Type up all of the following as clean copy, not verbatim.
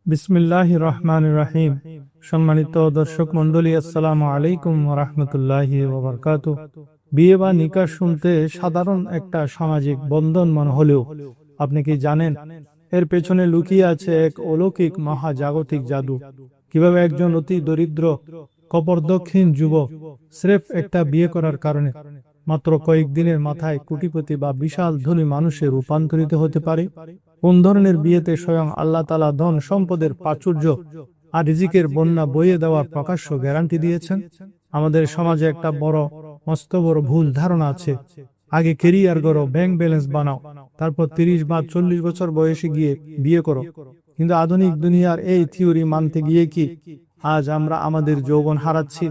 বিসমিল্লাহির রহমানির রহিম। সম্মানিত দর্শক মণ্ডলী, আসসালামু আলাইকুম ওয়া রাহমাতুল্লাহি ওয়া বারাকাতুহু। বিয়ে বা নিকাহ শুনতে সাধারণ একটা সামাজিক বন্ধন মনে হলেও আপনি কি জানেন এর পেছনে লুকিয়ে আছে এক অলৌকিক মহাজাগতিক জাদু? কিভাবে একজন অতি দরিদ্র কপর্দকহীন যুবক স্রেফ একটা বিয়ে করার কারণে মাত্র কয়েকদিনের মাথায় কোটিপতি বা বিশাল ধনী মানুষে রূপান্তরিত হতে পারে। কোন ধরনের বিয়েতে স্বয়ং আল্লাহ তাআলা ধন সম্পদের প্রাচুর্য আর রিজিকের বন্যা বইয়ে দেওয়ার প্রকাশ্য গ্যারান্টি দিয়েছেন। আমাদের সমাজে একটা মস্ত বড় ভুল ধারণা আছে, আগে কেরিয়ার করো, ব্যাংক ব্যালেন্স বানাও, তারপর 30 বা 40 বছর বয়সে গিয়ে বিয়ে করো। কিন্তু আধুনিক দুনিয়ার এই থিওরি মানতে গিয়ে কি আজ আমরা আমাদের যৌবন হারাচ্ছি,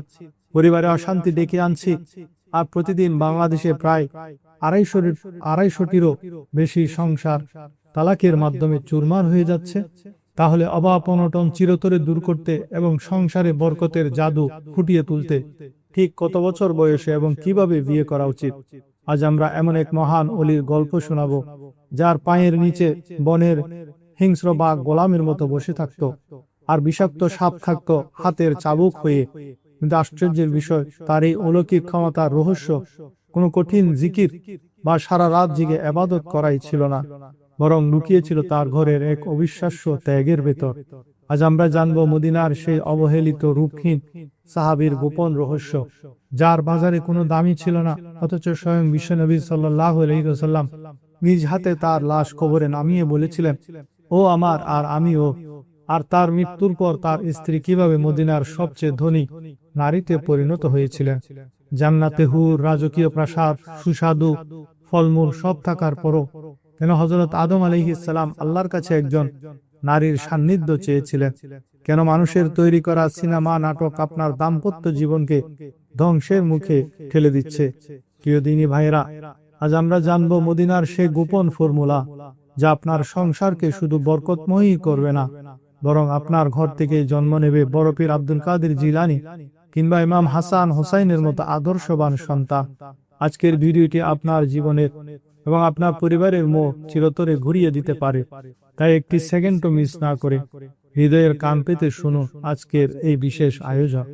পরিবারে অশান্তি ডেকে আনছি, আর প্রতিদিন বাংলাদেশে প্রায় আড়াইশোটিরও বেশি সংসার তালাকের মাধ্যমে চুরমার হয়ে যাচ্ছে। তাহলে অভাব অনটন চিরতরে দূর করতে এবং সংসারে বরকতের জাদু ফুটিয়ে তুলতে ঠিক কত বছর বয়সে এবং কিভাবে বিয়ে করা উচিত? আজ আমরা এমন এক মহান অলির গল্প শোনাবো, যার পায়ের নিচে বনের হিংস্র বাঘ গোলামের মতো বসে থাকতো, আর বিষাক্ত সাপ থাকতো হাতের চাবুক হয়ে। কিন্তু আশ্চর্যের বিষয়, তার এই অলৌকিক ক্ষমতার রহস্য কোনো কঠিন জিকির বা সারা রাত জেগে আবাদত করাই ছিল না, বরং লুকিয়ে ছিল তার ঘরের এক অবিশ্বাস্য ত্যাগের ভেতর। আজ আমরা জানবো মদিনার সেই অবহেলিত রূপহীন সাহাবীর গোপন রহস্য, যার বাজারে কোনো দামই ছিল না, অথচ স্বয়ং বিশ্বনবী সাল্লাল্লাহু আলাইহি ওয়াসাল্লাম নিজ হাতে তার লাশ কবরে নামিয়ে বলেছিলেন, ও আমার আর আমিও। আর তার মৃত্যুর পর তার স্ত্রী কিভাবে মদিনার সবচেয়ে ধনী নারীতে পরিণত হয়েছিলেন। জান্নাতে হুর, রাজকীয় প্রাসাদ, সুস্বাদু ফলমূল সব থাকার পরও কেন হযরত আদম আলাইহিস সালাম আল্লাহর কাছে একজন নারীর সান্নিধ্য চেয়েছিলেন? কেন মানুষের তৈরি করা সিনেমা নাটক আপনার দাম্পত্য জীবনকে ধ্বংসের মুখে ঠেলে দিচ্ছে? প্রিয় দিনী ভাইরা, আজ আমরা জানবো মদিনার সেই গোপন ফর্মুলা, যা আপনার সংসারকে শুধু বরকতময়ী করবে না, বরং আপনার ঘর থেকে জন্ম নেবে বড় পীর আব্দুল কাদের জিলানী কিংবা ইমাম হাসান হোসাইনের মতো আদর্শবান সন্তান। আজকের ভিডিওটি আপনার জীবনের এবং আপনার পরিবারের মুখ চিরতরে ঘুরিয়ে দিতে পারে। তাই একটি সেকেন্ডও মিস না করে হৃদয়ের কান পেতে শুনুন আজকের এই বিশেষ আয়োজন।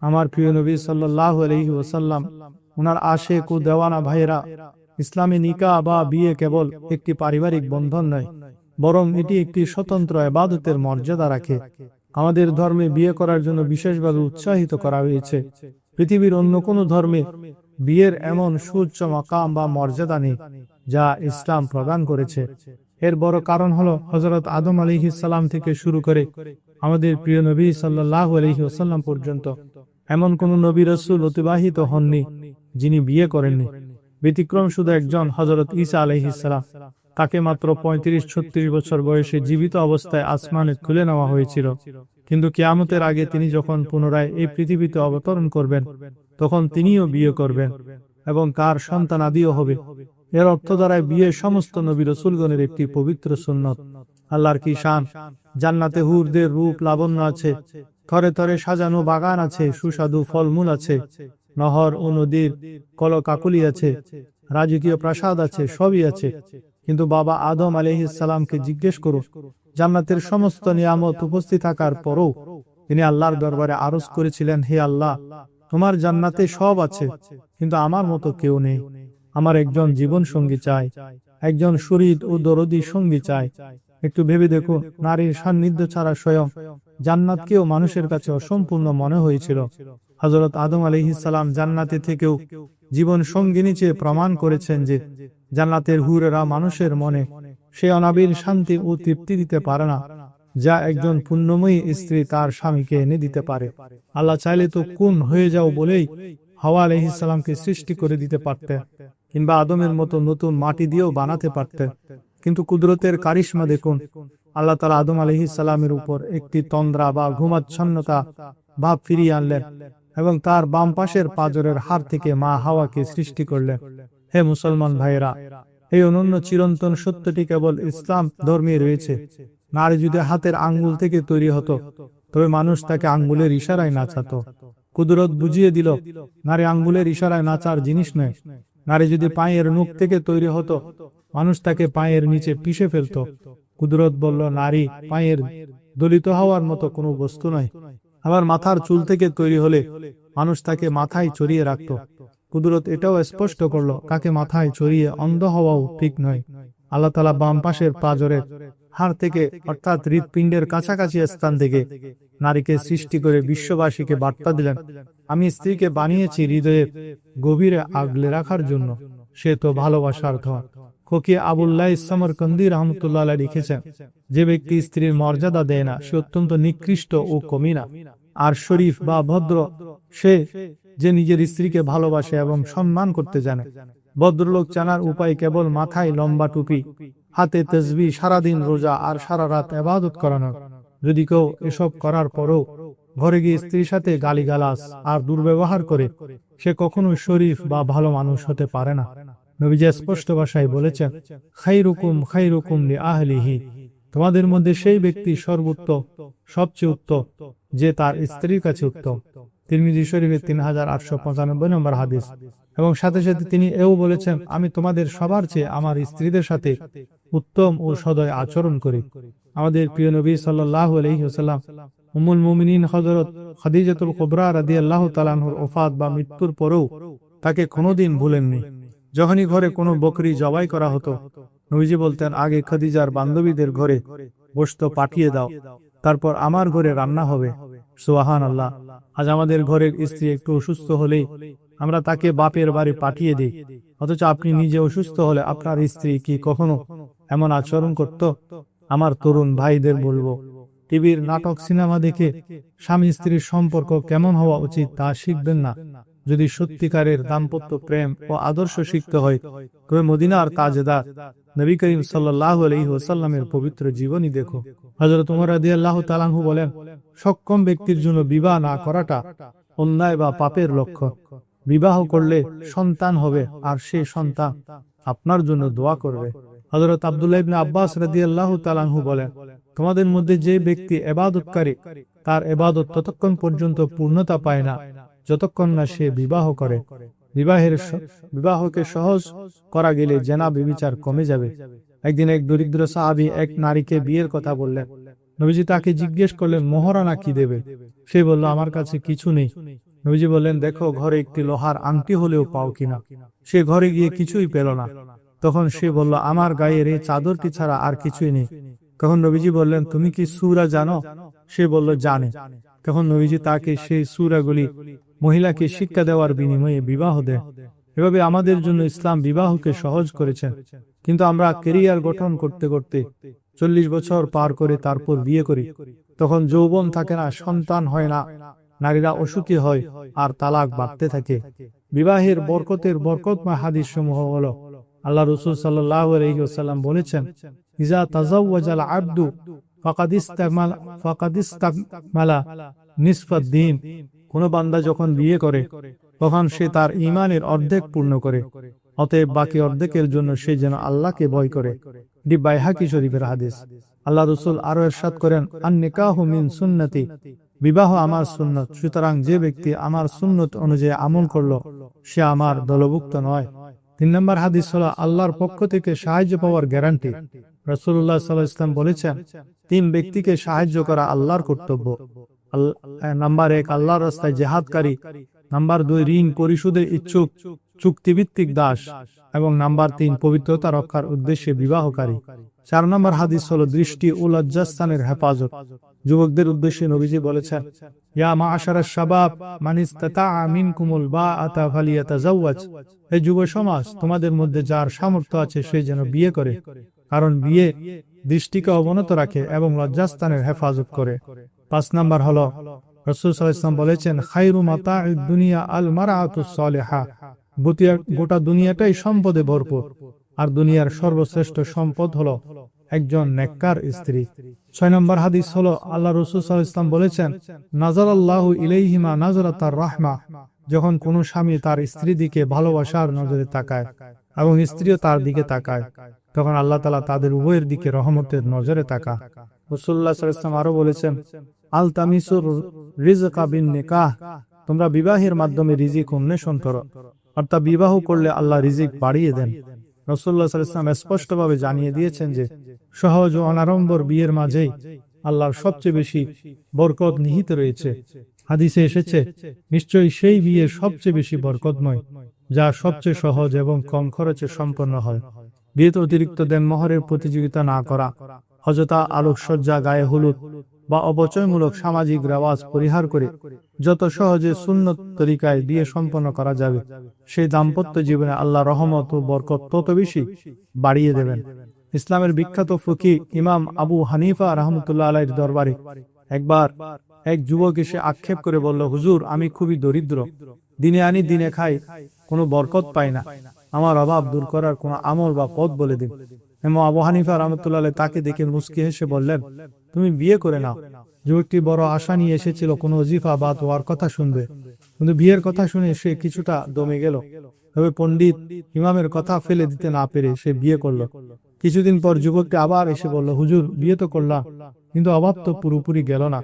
আমার প্রিয় নবী সাল্লাল্লাহু আলাইহি ওয়াসাল্লাম, ওনার আশেক ও দেওয়ানা ভাইয়েরা, ইসলামী নিকাহ বা বিয়ে কেবল একটি পারিবারিক বন্ধন নয়, বরং এটি একটি স্বতন্ত্র ইবাদতের মর্যাদা রাখে। আমাদের ধর্মে বিয়ে করার জন্য বিশেষভাবে উৎসাহিত করা হয়েছে। পৃথিবীর অন্য কোনো ধর্মে বিয়ের এমন সুউচ্চ মাকাম বা মর্যাদা নেই যা ইসলাম প্রদান করেছে। এর বড় কারণ হলো হযরত আদম আলাইহিস সালাম থেকে শুরু করে আমাদের প্রিয় নবী সাল্লাল্লাহু আলাইহি ওয়াসাল্লাম পর্যন্ত এমন কোন নবী রাসূল অতিবাহিত হননি যিনি বিয়ে করেননি। ব্যতিক্রম শুধু একজন, হযরত ঈসা আলাইহিস সালাম। তাকে মাত্র 35-36 বছর বয়সে জীবিত অবস্থায় আসমানে তুলে নেওয়া হয়েছিল। কিন্তু কিয়ামতের আগে তিনি যখন পুনরায় এই পৃথিবীতে অবতরণ করবেন, তখন তিনিও বিয়ে করবেন এবং তার সন্তানাদিও হবে। এর অর্থ দ্বারায় বিয়ে সমস্ত নবী রাসূলগণের একটি পবিত্র সুন্নত। আল্লাহর কি শান! জান্নাতে হুরদের রূপ লাবণ্য আছে, থরে থরে সাজানো বাগান আছে, সুস্বাদু ফলমূল আছে, নহর ও নদীর কলকাকলি আছে, রাজকীয় প্রাসাদ আছে, সবই আছে। কিন্তু বাবা আদম আলাইহিস সালামকে জিজ্ঞেস করুন, জান্নাতের সমস্ত নিয়ামত উপস্থিত থাকার পরও তিনি আল্লাহর দরবারে আরজ করেছিলেন, হে আল্লাহ, তোমার জান্নাতে সব আছে, কিন্তু আমার মতো কেউ নেই। আমার একজন জীবন সঙ্গী চাই, একজন শরীদ ও দরদী সঙ্গী চাই। একটু ভেবে দেখুন, নারীর সান্নিধ্য ছাড়া স্বয়ং জান্নাতকেও মানুষের কাছে অসম্পূর্ণ মনে হয়েছিল। হযরত আদম আলাইহিস সালাম জান্নাতে থেকেও জীবন সঙ্গিনী চেয়ে প্রমাণ করেছেন যে জান্নাতের হুরেরা মানুষের মনে সে অনাবিল শান্তি ও তৃপ্তি দিতে পারে না যা একজন পুণ্যময়ী স্ত্রী তার স্বামীকে এনে দিতে পারে। আল্লাহ চাইলে তো কুন হয়ে যাও বলেই হাওয়া আলাইহিস সালামকে সৃষ্টি করে দিতে পারতেন, কিংবা আদমের মতো নতুন মাটি দিয়েও বানাতে পারতেন। কিন্তু কুদরতের কারিশমা দেখুন, আল্লাহ তাআলা আদম আলাইহিস সালামের উপর একটি তন্দ্রা বা ঘুমাচ্ছন্নতা ভাব ফিরিয়ে আনলেন এবং তার বাম পাশের পাঁজরের হাড় থেকে মা হাওয়াকে সৃষ্টি করলেন। হে মুসলমান ভাইয়েরা, এই অনন্য চিরন্তন সত্যটি কেবল ইসলাম ধর্মে রয়েছে। নারী যদি হাতের আঙ্গুল থেকে তৈরি হতো, তবে মানুষ তাকে আঙ্গুলের ইশারায় নাচাতো। কুদরত বুঝিয়ে দিল, নারী আঙ্গুলের ইশারায় নাচার জিনিস নয়। নারী যদি পায়ের নখ থেকে তৈরি হতো, মানুষ তাকে পায়ের নিচে পিষে ফেলতো। কুদরত বলল, নারী পায়ের দলিত হওয়ার মতো কোনো বস্তু নয়। আবার মাথার চুল থেকে তৈরি হলে মানুষ তাকে মাথায় চড়িয়ে রাখত। কুদরত এটাও স্পষ্ট করল, কাকে মাথায় চড়িয়ে অন্ধ হওয়াও ঠিক নয়। আল্লাহ তাআলা বাম পাশের পাঁজরের হাড় থেকে অর্থাৎ হৃৎপিণ্ডের কাছাকাছি স্থান থেকে নারীকে সৃষ্টি করে বিশ্ববাসীকে বার্তা দিলেন, আমি স্ত্রীকে বানিয়েছি হৃদয়ের গভীরে আগলে রাখার জন্য, সে তো ভালোবাসার ধন। ফকি আবুল্লাহ সমরকন্দি রহমতুল্লাহ আলাইহি লিখেছেন, যে ব্যক্তি স্ত্রীর মর্যাদা দেয় না সে অত্যন্ত নিকৃষ্ট ও কমিনা। আর শরীফ বা ভদ্র সে যে নিজের স্ত্রীকে ভালোবাসে এবং সম্মান করতে জানে। ভদ্রলোক জানার উপায় কেবল মাথায় লম্বা টুপি, হাতে তাসবিহ, সারাদিন রোজা আর সারা রাত ইবাদত করানো। যদি কেউ এসব করার পরও ঘরে গিয়ে স্ত্রীর সাথে গালিগালাজ আর দুর্ব্যবহার করে, সে কখনোই শরীফ বা ভালো মানুষ হতে পারে না। নবীজি স্পষ্ট ভাষায় বলেছেন, খাইরুকুম খাইরুকুম লিআহলিহি, তোমাদের মধ্যে সেই ব্যক্তি সর্বোত্তম, সবচেয়ে উত্তম যে তার স্ত্রীর কাছে উত্তম। তিরমিজি শরীফের 3895 নম্বর হাদিস। এবং সাথে সাথে তিনি এও বলেছেন, আমি তোমাদের সবার চেয়ে আমার স্ত্রীদের সাথে উত্তম ও সদয় আচরণ করি। আমাদের প্রিয় নবী সাল্লাল্লাহু আলাইহি ওয়াসাল্লাম উম্মুল মুমিনিন হযরত খাদিজাতুল কুবরা রাদিয়াল্লাহু তাআলা আনহার ওফাত বা মৃত্যুর পরেও তাকে কোনোদিন ভুলেননি। যখনই ঘরে কোনো বকরি জবাই করা হতো, নবীজি বলতেন, আগে খাদিজার বান্ধবীদের ঘরে গোশত পাঠিয়ে দাও, তারপর আমার ঘরে রান্না হবে। সুবহানাল্লাহ। আজ আমাদের ঘরের স্ত্রী একটু অসুস্থ হলেই আমরা তাকে বাপের বাড়ি পাঠিয়ে দিই, অথচ আপনি নিজে অসুস্থ হলে আপনার স্ত্রী কি কখনো এমন আচরণ করত? আমার তরুণ ভাইদের বলবো, টিভির নাটক সিনেমা দেখে স্বামী স্ত্রীর সম্পর্ক কেমন হওয়া উচিত তা শিখবেন না। যদি সত্যিকারের দাম্পত্য প্রেম ও আদর্শ শিখতে হয়, তবে মদিনার তাজদার নবী করিম সাল্লাল্লাহু আলাইহি ওয়াসাল্লামের পবিত্র জীবনী দেখো। হযরত ওমর রাদিয়াল্লাহু তাআলা আনহু বলেন, সক্ষম ব্যক্তির জন্য বিবাহ না করাটা অন্যায় বা পাপের লক্ষণ। বিবাহ করলে সন্তান হবে আর সেই সন্তান আপনার জন্য দোয়া করবে। হযরত আব্দুল্লাহ ইবনে আব্বাস রাদিয়াল্লাহু তাআলা আনহু বলেন, তোমাদের মধ্যে যে ব্যক্তি ইবাদতকারী, তার ইবাদত ততক্ষণ পর্যন্ত পূর্ণতা পায় না যতক্ষণ না সে বিবাহ করে। বিবাহকে সহজ করা গেলে জেনা ব্যভিচার কমে যাবে। একদিন এক দরিদ্র সাহাবী এক নারীকে বিয়ের কথা বললেন। নবীজি তাকে জিজ্ঞেস করলেন, মোহরানা কি দেবে? সে বলল, আমার কাছে কিছু নেই। নবীজি বললেন, দেখো ঘরে একটি লোহার আংটি হলেও পাও কিনা। সে ঘরে গিয়ে কিছুই পেল না। তখন সে বলল, আমার গায়ের এই চাদরটি ছাড়া আর কিছুই নেই। তখন নবীজি বললেন, তুমি কি সূরা জানো? সে বলল, জানে। তখন নবীজি তাকে সেই সূরাগুলি মহিলাকে শিক্ষা দেওয়ার বিনিময়ে বিবাহ দেয়। এভাবে আমাদের জন্য ইসলাম বিবাহকে সহজ করেছেন। কিন্তু আমরা ক্যারিয়ার গঠন করতে করতে 40 বছর পার করে তারপর বিয়ে করি। তখন যৌবন থাকে না, সন্তান হয় না, নারীরা অসুখী হয় আর তালাক বাড়তে থাকে। বিবাহের বরকতের বরকতময় হাদিস সমূহ হলো, আল্লাহ রাসূল সাল্লাল্লাহু আলাইহি ওয়াসাল্লাম বলেছেন, ইজা তাযাওয়াজাল আবদু ফাকাদ ইসতাকমালা নিসফাদ দ্বীন। কোন বান্দা যখন বিয়ে করে তখন সে তার ঈমানের অর্ধেক পূর্ণ করে। অতএব বাকি অর্ধেকের জন্য সে যেন আল্লাহকে ভয় করে। এটি বাইহাকি শরীফের হাদিস। আল্লাহ রাসূল আরো ইরশাদ করেন, আন নিকাহু মিন সুন্নতি, বিবাহ আমার সুন্নত। সুতরাং যে ব্যক্তি আমার সুন্নত অনুযায়ী আমল করলো সে আমার দলভুক্ত নয়। 3 নম্বর হাদিস হলো আল্লাহর পক্ষ থেকে সাহায্য পাওয়ার গ্যারান্টি। রাসূলুল্লাহ সাল্লাল্লাহু আলাইহি ওয়াসাল্লাম বলেছেন, 3 ব্যক্তিকে সাহায্য করা আল্লাহর কর্তব্য। নাম্বার 1 আল্লাহর রাস্তায় জিহাদকারী, নাম্বার 2 ঋণ পরিশোধের ইচ্ছুক চুক্তিভিত্তিক দাস, এবং নাম্বার 3 পবিত্রতা রক্ষার উদ্দেশ্যে বিবাহকারী। 4 নম্বর হাদিস হলো দৃষ্টি ও লজ্জাস্থানের হেফাজত। যুবকদের উদ্দেশ্যে নবীজি বলেছেন, ইয়া মাআশারাশ শাবাব মান ইসতাতাআ মিনকুমুল বাআতা ফালিয়াতাজাওয়াজ। হে যুব সমাজ, তোমাদের মধ্যে যার সামর্থ্য আছে সে যেন বিয়ে করে, কারণ বিয়ে দৃষ্টিকে অবনত রাখে এবং লজ্জাস্থানের হেফাজত করে। 5 নম্বর হলো রাসূল সাল্লাল্লাহু আলাইহি ওয়াসাল্লাম বলেছেন, খায়রু মাতাঈদ দুনিয়া আল মারআতুস সালিহা। গোটা দুনিয়াটাই সম্পদে ভরপুর, আর দুনিয়ার সর্বশ্রেষ্ঠ সম্পদ হলো একজন নেককার স্ত্রী। 6 নম্বর হাদিস হলো আল্লাহ রাসূল সাল্লাল্লাহু আলাইহি ওয়াসাল্লাম বলেছেন, নাযারাল্লাহু ইলাইহিমা নাযরাতার রাহমা। যখন কোনো স্বামী তার স্ত্রী দিকে ভালোবাসার নজরে তাকায় এবং স্ত্রীও তার দিকে তাকায়, তখন আল্লাহ তাআলা তাদের উভয়ের দিকে রহমতের নজরে তাকায়। রাসূলুল্লাহ সাল্লাল্লাহু আলাইহি ওয়াসাল্লাম আরো বলেছেন, আলতামিসুর রিজকা বিন নিকাহ। তোমরা বিবাহের মাধ্যমে রিজিক অন্বেষণ করো, অর্থাৎ বিবাহ করলে আল্লাহ রিজিক বাড়িয়ে দেন। রাসূলুল্লাহ সাল্লাল্লাহু আলাইহি ওয়াসাল্লাম স্পষ্টভাবে জানিয়ে দিয়েছেন যে সহজ ও অনাড়ম্বর বিয়ের মাঝেই আল্লাহর সবচেয়ে বেশি বরকত নিহিত রয়েছে। হাদিসে এসেছে, নিশ্চয়ই সেই বিয়ে সবচেয়ে বেশি বরকতময় যা সবচেয়ে সহজ এবং কম খরচে সম্পন্ন হয়। বিয়েতে অতিরিক্ত দেনমোহরের প্রতিযোগিতা না করা, অযথা আলোকসজ্জা, গায়ে হলুদ বা অপচয়মূলক সামাজিক রেওয়াজ পরিহার করে যত সহজে সুন্নত তরিকায় বিয়ে সম্পন্ন করা যাবে, সেই দাম্পত্য জীবনে আল্লাহ রহমত ও বরকত তত বেশি বাড়িয়ে দেবেন। ইসলামের বিখ্যাত ফকিহ ইমাম আবু হানিফা রহমতুল্লাহ আলাইহির দরবারে একবার এক যুবক এসে আক্ষেপ করে বলল, হুজুর, আমি খুবই দরিদ্র, দিনে আনি দিনে খাই, কোনো বরকত পাই না, আমার অভাব দূর করার কোনো আমল বা পথ বলে দিন। ইমাম আবু হানিফা রহমতুল্লাহ আলাইহি তাকে দেখে মুস্কি হেসে বললেন, তুমি বিয়ে করে নাও। যুবকটি বড় আশা নিয়ে এসেছিল কোনো ওজিফা বা দোয়ার কথা শুনবে, কিন্তু বিয়ের কথা শুনে সে কিছুটা দমে গেল। তবে পণ্ডিত ইমামের কথা ফেলে দিতে না পেরে সে বিয়ে করলো। কিছুদিন পর যুবকটি আবার এসে বলল, হুজুর, বিয়ে তো করলাম, কিন্তু অভাব তো পুরোপুরি গেল না।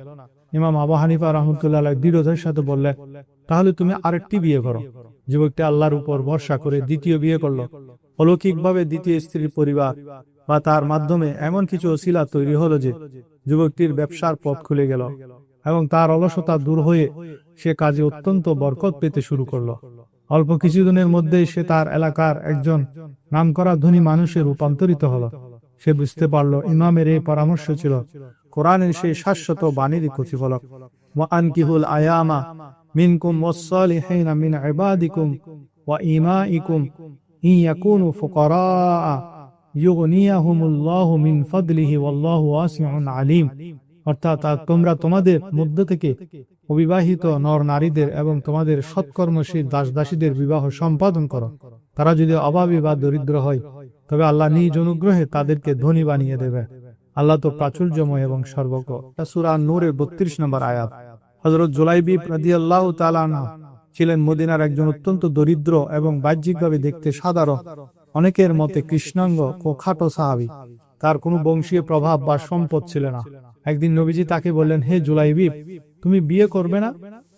ইমাম আবু হানিফা রহমতুল্লাহ আলাইহি দৃঢ়তার সাথে বললেন, তাহলে তুমি আরেকটি বিয়ে করো। যুবকটি আল্লাহর উপর ভরসা করে দ্বিতীয় বিয়ে করলো। অলৌকিকভাবে দ্বিতীয় স্ত্রীর পরিবার বা তার মাধ্যমে এমন কিছু ওসিলা তৈরি হলো যে যুবকটির ব্যবসার পথ খুলে গেল এবং তার অলসতা দূর হয়ে সে কাজে অত্যন্ত বরকত পেতে শুরু করলো। অল্প কিছুদিনের মধ্যেই সে তার এলাকার একজন নামকরা ধনী মানুষে রূপান্তরিত হলো। সে বুঝতে পারল ইমামের এই পরামর্শ ছিল কোরআনের সেই শাশ্বত বাণীর প্রতিফলক। ওয়া আনকিহুল আয়ামা মিনকুম ওয়াস-সালিহিনা মিন ইবাদিকুম ওয়া ইমাইকুম ইন ইয়াকুনু ফুকারা ইউগনিয়াহুমুল্লাহু মিন ফাদলিহি ওয়াল্লাহু ওয়াসিউন আলিম। অর্থাৎ তোমরা তোমাদের মধ্য থেকে অবিবাহিত নর নারীদের এবং তোমাদের সৎকর্মশীল দাস দাসীদের বিবাহ সম্পাদন করো। তারা যদি অভাবী বা দরিদ্র হয়, তবে আল্লাহ নিজ অনুগ্রহে তাদেরকে ধনী বানিয়ে দেবে। আল্লাহ তো প্রাচুর্যময় এবং সর্বজ্ঞ। সূরা নূরের 32 নম্বর আয়াত। হযরত জুলাইবিব রাদিয়াল্লাহু তাআলা আনহু ছিলেন মদিনার একজন অত্যন্ত দরিদ্র এবং বাহ্যিকভাবে দেখতে সাধারণ, অনেকের মতে কৃষ্ণাঙ্গ ও খাটো সাহাবী। তার কোনো বংশীয় প্রভাব বা সম্পদ ছিল না। একদিন নবীজি তাকে বললেন, হে জুলাইবিব, তুমি বিয়ে করবে না?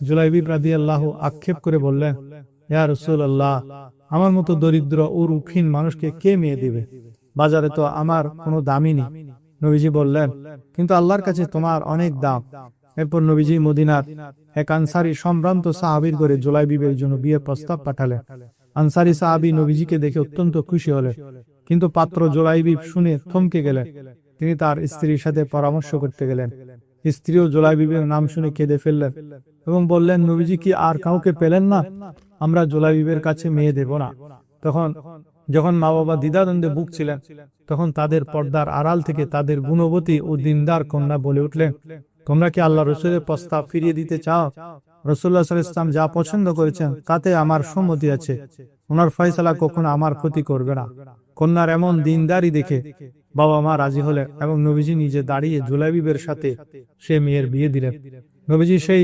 জুলাইবিব রাদিয়াল্লাহু আক্ষেপ করে বললেন, ইয়া রাসূলুল্লাহ, আমার মতো দরিদ্র ও রূপহীন মানুষকে কে মেয়ে দিবে? বাজারে তো আমার কোনো দামই নেই। নবীজি বললেন, কিন্তু আল্লাহর কাছে তোমার অনেক দাম। এরপর নবীজি মদিনার এক আনসারী সম্ভ্রান্ত সাহাবীর ঘরে জুলাইবিবের জন্য বিয়ের প্রস্তাব পাঠালেন। আনসারী সাহাবী নবীজিকে দেখে অত্যন্ত খুশি হলেন, কিন্তু পাত্র জুলাইবিব শুনে থমকে গেলেন। তিনি তার স্ত্রীর সাথে পরামর্শ করতে গেলেন। স্ত্রীও জুলাইবিবের নাম শুনে কেঁদে ফেললেন এবং বললেন, নবীজি কি আর কাউকে পেলেন না? আমরা জুলাইবিবের কাছে মেয়ে দেব না। যখন মা বাবা দ্বিধাদ্বন্দ্বে ভুগছিলেন, তখন তাদের পর্দার আড়াল থেকে তাদের গুণবতী ও দিনদার কন্যা বলে উঠলেন, তোমরা কি আল্লাহ রসুলের প্রস্তাব ফিরিয়ে দিতে চাও? রাসূলুল্লাহ সাল্লাল্লাহু আলাইহি ওয়াসাল্লাম যা পছন্দ করেছেন তাতে আমার সম্মতি আছে। ওনার ফয়সালা কখনো আমার ক্ষতি করবে না। কন্যার এমন দিনদারি দেখে বাবা মা রাজি হলেন এবং নবীজি নিজে দাঁড়িয়ে জুলাইবিবের সাথে সে মেয়ের বিয়ে দিলেন। নবীজি সেই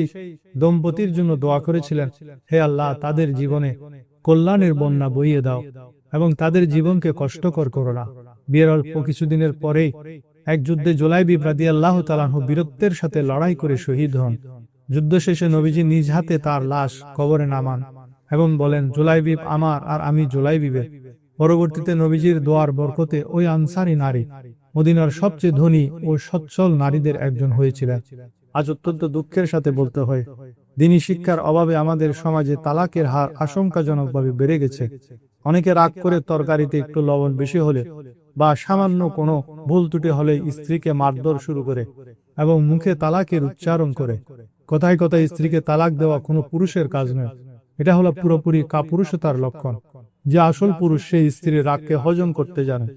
দম্পতির জন্য দোয়া করেছিলেন, হে আল্লাহ, তাদের জীবনে কল্যাণের বন্যা বইয়ে দাও এবং তাদের জীবনকে কষ্টকর করো না। বিয়ের অল্প কিছুদিনের পরেই এক যুদ্ধে জুলাইবিব রাদিয়াল্লাহু তাআলা আনহু বীরত্বের সাথে লড়াই করে শহীদ হন। যুদ্ধ শেষে নবীজি নিজ হাতে তার লাশ কবরে নামান এবং বলেন, জুলাইবিব আমার আর আমি জুলাইবিবের। পরবর্তীতে নবীজির দোয়ার বরকতে ওই আনসারী নারী মদিনার সবচেয়ে ধনী ও সচ্ছল নারীদের একজন হয়েছিলেন। আজ অত্যন্ত দুঃখের সাথে বলতে হয়, দ্বীনি শিক্ষার অভাবে আমাদের সমাজে তালাকের হার আশঙ্কাজনকভাবে বেড়ে গেছে। অনেকে রাগ করে তরকারিতে একটু লবণ বেশি হলে বা সামান্য কোনো ভুল ত্রুটি হলে স্ত্রীকে মারধর শুরু করে এবং মুখে তালাকের উচ্চারণ করে। কথায় কথায় স্ত্রীকে তালাক দেওয়া কোনো পুরুষের কাজ নয়। এটা হলো পুরোপুরি কাপুরুষতার লক্ষণ। যে আসল পুরুষ সেই স্ত্রীর রাগকে হজম করতে জানে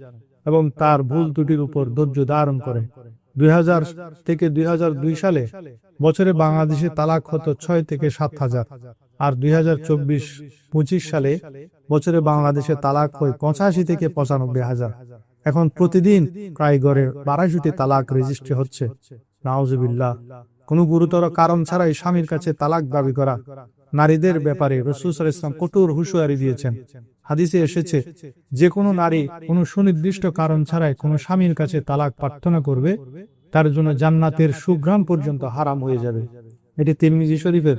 এবং তার ভুল ত্রুটির উপর ধৈর্য ধারণ করে। 2000 থেকে 2002 সালে বছরে বাংলাদেশে তালাক হতো 6 থেকে 7,000, আর 2024-25 সালে বছরে বাংলাদেশে তালাক হয় 85 থেকে 95,000। এখন প্রতিদিন প্রায় গড়ে 22টি তালাক রেজিস্ট্রি হচ্ছে। নাউজুবিল্লাহ। কোনো গুরুতর কারণ ছাড়াই স্বামীর কাছে তালাক দাবি করা নারীদের ব্যাপারে রাসূল সাল্লাল্লাহু আলাইহি ওয়াসাল্লাম কঠোর হুঁশিয়ারি দিয়েছেন। হাদিসে এসেছে, যে কোনো নারী কোনো সুনির্দিষ্ট কারণ ছাড়াই কোনো স্বামীর কাছে তালাক প্রার্থনা করবে, তার জন্য জান্নাতের সুঘ্রাণ পর্যন্ত হারাম হয়ে যাবে। এটি তিরমিজি শরীফের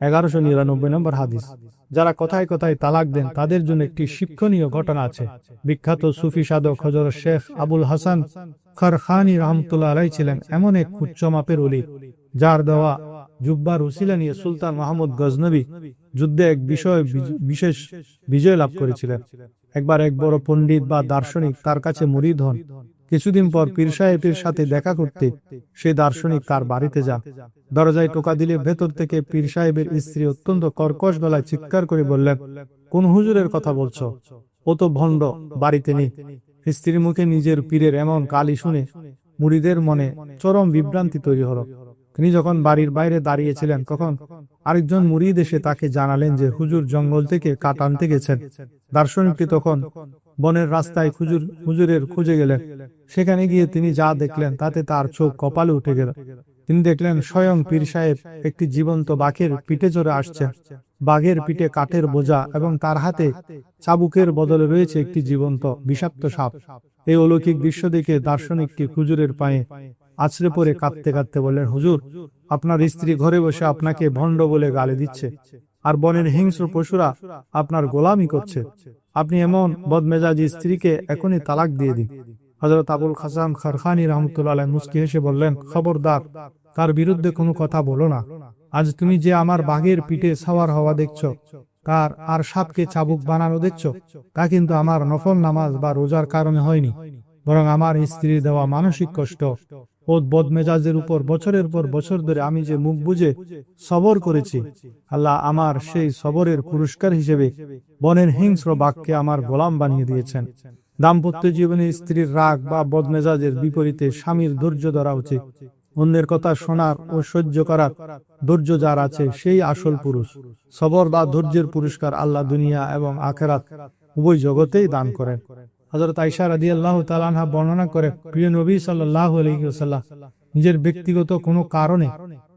1199 নম্বর হাদিস। যারা কথায় কথায় তালাক দেন তাদের জন্য একটি শিক্ষণীয় ঘটনা আছে। বিখ্যাত সুফি সাধক হযরত শেখ আবুল হাসান খারখানী রহমতুল্লাহ আলাইহি ছিলেন এমন এক উচ্চ মাপের ওলি, যার দেওয়া জুব্বার উসিলা নিয়ে সুলতান মাহমুদ গজনবী যুদ্ধে এক বিশেষ বিজয় লাভ করেছিলেন। একবার এক বড় পণ্ডিত বা দার্শনিক তার কাছে মুরিদ হন। কিছুদিন পর পীর সাহেবের সাথে দেখা করতে সেই দার্শনিক তার বাড়িতে যান। দরজায় টোকা দিলে ভেতর থেকে পীর সাহেবের স্ত্রী অত্যন্ত কর্কশ গলায় চিৎকার করে বললেন, কোন হুজুরের কথা বলছো? ও তো ভণ্ড, বাড়িতে নেই। স্ত্রীর মুখে নিজের পীরের এমন গালি শুনে মুরিদের মনে চরম বিভ্রান্তি তৈরি হলো। তিনি যখন বাড়ির বাইরে দাঁড়িয়েছিলেন তখন আরেকজন মুরিদ এসে তাকে জানালেন যে হুজুর জঙ্গল থেকে কাঠ আনতে গেছেন। দার্শনিকটি তখন বনের রাস্তায় হুজুরের খুঁজে গেলেন। সেখানে গিয়ে তিনি যা দেখলেন তাতে তার চোখ কপালে উঠে গেল। তিনি দেখলেন স্বয়ং পীর সাহেব একটি জীবন্ত বাঘের পিঠে চড়ে আসছেন। বাঘের পিঠে কাঠের বোঝা এবং তার হাতে চাবুকের বদলে রয়েছে একটি জীবন্ত বিষাক্ত সাপ। এই অলৌকিক দৃশ্য দেখে দার্শনিকটি হুজুরের পায়ে আছড়ে পড়ে কাঁদতে কাঁদতে বললেন, হুজুর, আপনার স্ত্রী ঘরে বসে আপনাকে ভণ্ড বলে গালি দিচ্ছে, আর বনের হিংস্র পশুরা আপনার গোলামি করছে। আপনি এমন বদমেজাজি স্ত্রীকে এখনই তালাক দিয়ে দিন। হযরত আবুল হাসান খারখানী রহমতুল্লাহ আলাইহি মুস্কি হেসে বললেন, খবরদার, তার বিরুদ্ধে কোনো কথা বলো না। আজ তুমি যে আমার বাঘের পিঠে সাওয়ার হওয়া দেখছো, তার আর সাপকে চাবুক বানানো দেখছো, তা কিন্তু আমার নফল নামাজ বা রোজার কারণে হয়নি, বরং আমার স্ত্রীর দেওয়া মানসিক কষ্ট ও বদমেজাজের উপর বছরের পর বছর ধরে আমি যে মুখ বুজে সবর করেছি, আল্লাহ আমার সেই সবরের পুরস্কার হিসেবে বনের হিংস্র বাঘকে আমার গোলাম বানিয়ে দিয়েছেন। দাম্পত্য জীবনে স্ত্রীর রাগ বা বদমেজাজের বিপরীতে স্বামীর ধৈর্য ধরা উচিত। অন্যের কথা শোনার ও সহ্য করার ধৈর্য যার আছে সেই আসল পুরুষ। সবর বা ধৈর্যের পুরস্কার আল্লাহ দুনিয়া এবং আখিরাত উভয় জগতেই দান করেন। হযরত আয়েশা রাদিয়াল্লাহু তাআলা আনহা বর্ণনা করে, প্রিয় নবী সাল্লাল্লাহু আলাইহি ওয়াসাল্লাম নিজের ব্যক্তিগত কোনো কারণে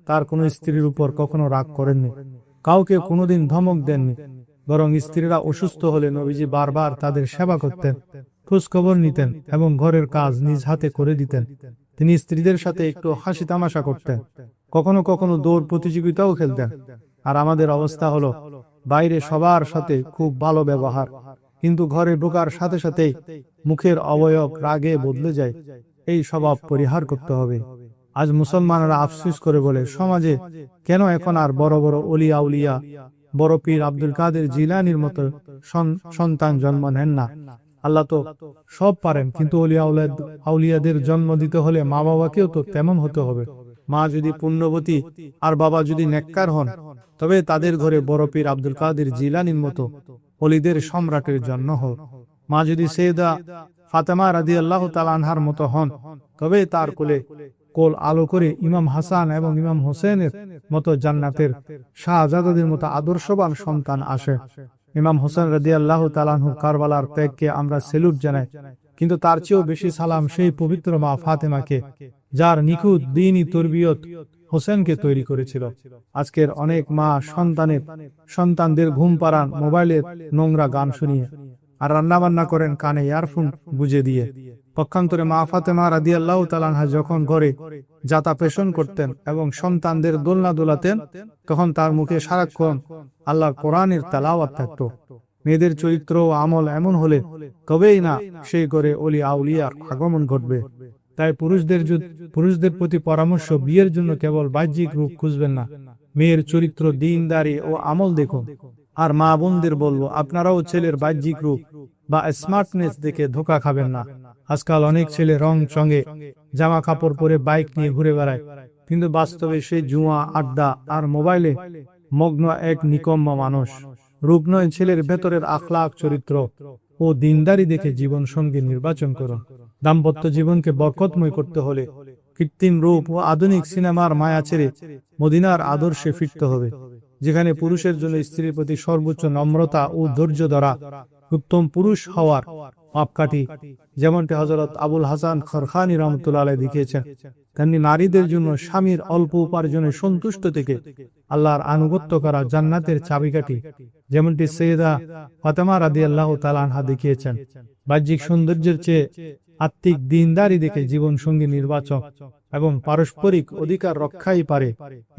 তার কোনো স্ত্রীর উপর কখনো রাগ করেননি, কাউকে কোনোদিন ধমক দেননি। বরং স্ত্রীরা অসুস্থ হলে নবীজি বারবার তাদের সেবা করতেন, খোঁজ খবর নিতেন এবং ঘরের কাজ নিজ হাতে করে দিতেন। তিনি স্ত্রীদের সাথে একটু হাসি তামাশা করতেন, কখনো কখনো দৌড় প্রতিযোগিতাও খেলতেন। আর আমাদের অবস্থা হলো বাইরে সবার সাথে খুব ভালো ব্যবহার, কিন্তু ঘরে ঢোকার সাথে সাথেই মুখের অবয়ব রাগে বদলে যায়। এই স্বভাব পরিহার করতে হবে। আজ মুসলমানরা আফসোস করে বলে, সমাজে কেন এখন আর বড় বড় ওলি আউলিয়া, বড় পীর আব্দুল কাদের জিলানির মতো সন্তান জন্ম নেন না? আল্লাহ তো সব পারেন, কিন্তু আউলিয়াদের জন্ম দিতে হলে মা বাবাকেও তো তেমন হতে হবে। মা যদি পুণ্যবতী আর বাবা যদি নেককার হন, তবে তাদের ঘরে বড় পীর আব্দুল কাদের জিলানির মতো ওলিদের সম্রাটের জন্ম হোক। মা যদি সৈয়দা ফাতেমা রাদিয়াল্লাহু তাআলা আনহার মতো হন, তবে তার কোল আলো করে ইমাম হাসান এবং ইমাম হোসেনের মতো জান্নাতের শাহজাদাদের মতো আদর্শবান সন্তান আসে। ইমাম হোসেন রাদিয়াল্লাহু তাআলা আনহু কারবালার ত্যাগকে আমরা সেলুট জানাই, কিন্তু তার চেয়েও বেশি সালাম সেই পবিত্র মা ফাতেমাকে, যার নিখুঁত দ্বীনি তরবিয়ত হোসেনকে তৈরি করেছিল। আজকের অনেক মা সন্তানদের ঘুম পাড়ান মোবাইলের নোংরা গান শুনিয়ে, আর রান্না বান্না করেন কানে ইয়ারফোন গুঁজে দিয়ে। পক্ষান্তরে মা ফাতেমা রাদিয়াল্লাহু তাআলা আনহা যখন ঘরে যাতা পেশন করতেন এবং সন্তানদের দোলনা দোলাতেন, তখন তার মুখে সারাক্ষণ আল্লাহর কোরআনের তেলাওয়াত থাকত। মেয়েদের চরিত্র ও আমল এমন হলে তবেই না সেই ঘরে ওলি আউলিয়ার আগমন ঘটবে। তাই পুরুষদের প্রতি পরামর্শ, বিয়ের জন্য কেবল বাহ্যিক রূপ খুঁজবেন না, মেয়ের চরিত্র, দ্বীনদারি ও আমল দেখুন। আর মা বোনদের বলবো, আপনারাও ছেলের বাহ্যিক রূপ বা স্মার্টনেস দেখে ধোঁকা খাবেন না। আজকাল অনেক ছেলে রং চঙে জামা কাপড় পরে বাইক নিয়ে ঘুরে বেড়ায়, কিন্তু বাস্তবে সে জুয়া, আড্ডা আর মোবাইলে মগ্ন এক নিকম্ম মানুষ। রূপ নয়, ছেলের ভেতরের আখলাক, চরিত্র ও দিনদারি দেখে জীবন সঙ্গী নির্বাচন করুন। দাম্পত্য জীবনকে বরকতময় করতে হলে কৃত্রিম রূপ ও আধুনিক সিনেমার মায়া ছেড়ে মদিনার আদর্শে ফিরতে হবে, যেখানে পুরুষের জন্য স্ত্রীর প্রতি সর্বোচ্চ নম্রতা ও ধৈর্য ধরা উত্তম পুরুষ হওয়ার মাপকাঠি। যেমনটি হযরত আবুল হাসান খারখানী রহমতুল্লাহ আলাইহি দেখিয়েছেন, তেমনি নারীদের জন্য স্বামীর অল্প উপার্জনে সন্তুষ্ট থেকে আল্লাহর আনুগত্য করা জান্নাতের চাবিকাঠি, যেমনটি সৈয়দা ফাতেমা রাদিয়াল্লাহু তাআলা আনহা দেখিয়েছেন। বাহ্যিক সৌন্দর্যের চেয়ে আত্মিক দিনদারি দেখে জীবন সঙ্গী নির্বাচন এবং পারস্পরিক অধিকার রক্ষাই পারে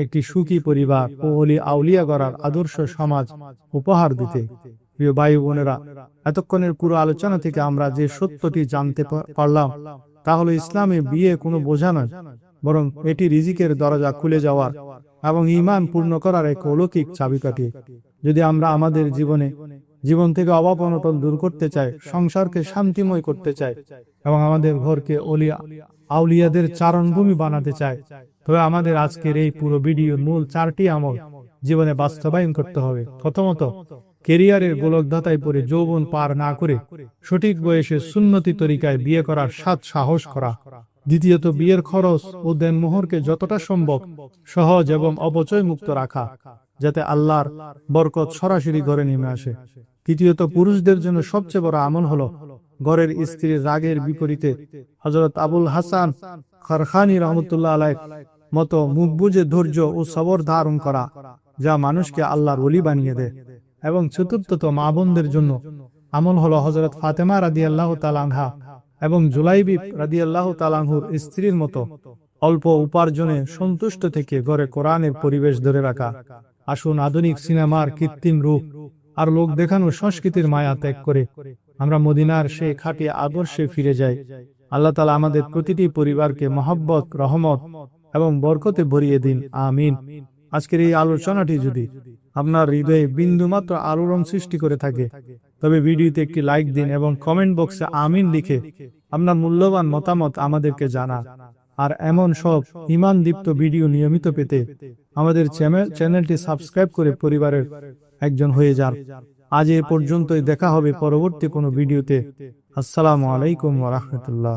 একটি সুখী পরিবার ও অলি আউলিয়া গড়ার আদর্শ সমাজ উপহার দিতে। প্রিয় ভাই বোনেরা, এতক্ষণের পুরো আলোচনা থেকে আমরা যে সত্যটি জানতে পারলাম তা হলো ইসলামে বিয়ে কোনো বোঝা নয়, বরং এটি রিজিকের দরজা খুলে যাওয়ার এবং ঈমান পূর্ণ করার এক অলৌকিক চাবিকাঠি। যদি আমরা আমাদের জীবন থেকে অভাব অনটন দূর করতে চাই, সংসারকে শান্তিময় করতে চাই এবং আমাদের ঘরকে আউলিয়াদের চারণভূমি বানাতে চাই, তবে আমাদের আজকের এই পুরো ভিডিওর মূল 4টি আমল জীবনে বাস্তবায়ন করতে হবে। প্রথমত, কেরিয়ারের গোলকধাতায় পড়ে যৌবন পার না করে সঠিক বয়সে সুন্নতি তরিকায় বিয়ে করার সাহস করা। দ্বিতীয়ত, বিয়ের খরচ ও দেনমোহরকে যতটা সম্ভব সহজ এবং অপচয় মুক্ত রাখা, যাতে আল্লাহর বরকত সরাসরি ঘরে নেমে আসে। তৃতীয়ত, পুরুষদের জন্য সবচেয়ে বড় আমল হলো ঘরের স্ত্রীর রাগের বিপরীতে হযরত আবুল হাসান খারখানী রহমতুল্লাহ আলাইহির মতো মুখ বুজে ধৈর্য ও সবর ধারণ করা, যা মানুষকে আল্লাহর ওলি বানিয়ে দেয়। এবং চতুর্থত, মা বোনদের জন্য আমল হলো হযরত ফাতেমা রাদিয়াল্লাহু তাআলা আনহা এবং জুলাইবিব রাদিয়াল্লাহু তাআলা আনহুর স্ত্রীর মতো অল্প উপার্জনে সন্তুষ্ট থেকে ঘরে কোরআনের পরিবেশ ধরে রাখা। আসুন আধুনিক সিনেমার কৃত্রিম রূপ আর লোক দেখানো সংস্কৃতির মায়া ত্যাগ করে আমরা মদিনার সেই খাঁটি আদর্শে ফিরে যাই। আল্লাহ তাআলা আমাদের প্রতিটি পরিবারকে মহব্বত, রহমত এবং বরকতে ভরিয়ে দিন, আমিন। আজকের এই আলোচনাটি যদি আপনার হৃদয়ে বিন্দুমাত্র আলোড়ন সৃষ্টি করে থাকে, তবে ভিডিওতে একটি লাইক দিন এবং কমেন্ট বক্সে আমিন লিখে আপনার মূল্যবান মতামত আমাদেরকে জানান। আর এমন সব ঈমান দীপ্ত ভিডিও নিয়মিত পেতে আমাদের চ্যানেলটি সাবস্ক্রাইব করে পরিবারের একজন হয়ে যান। আজ এ পর্যন্তই, দেখা হবে পরবর্তী কোনো ভিডিওতে। আসসালামু আলাইকুম ওয়া রাহমাতুল্লাহ।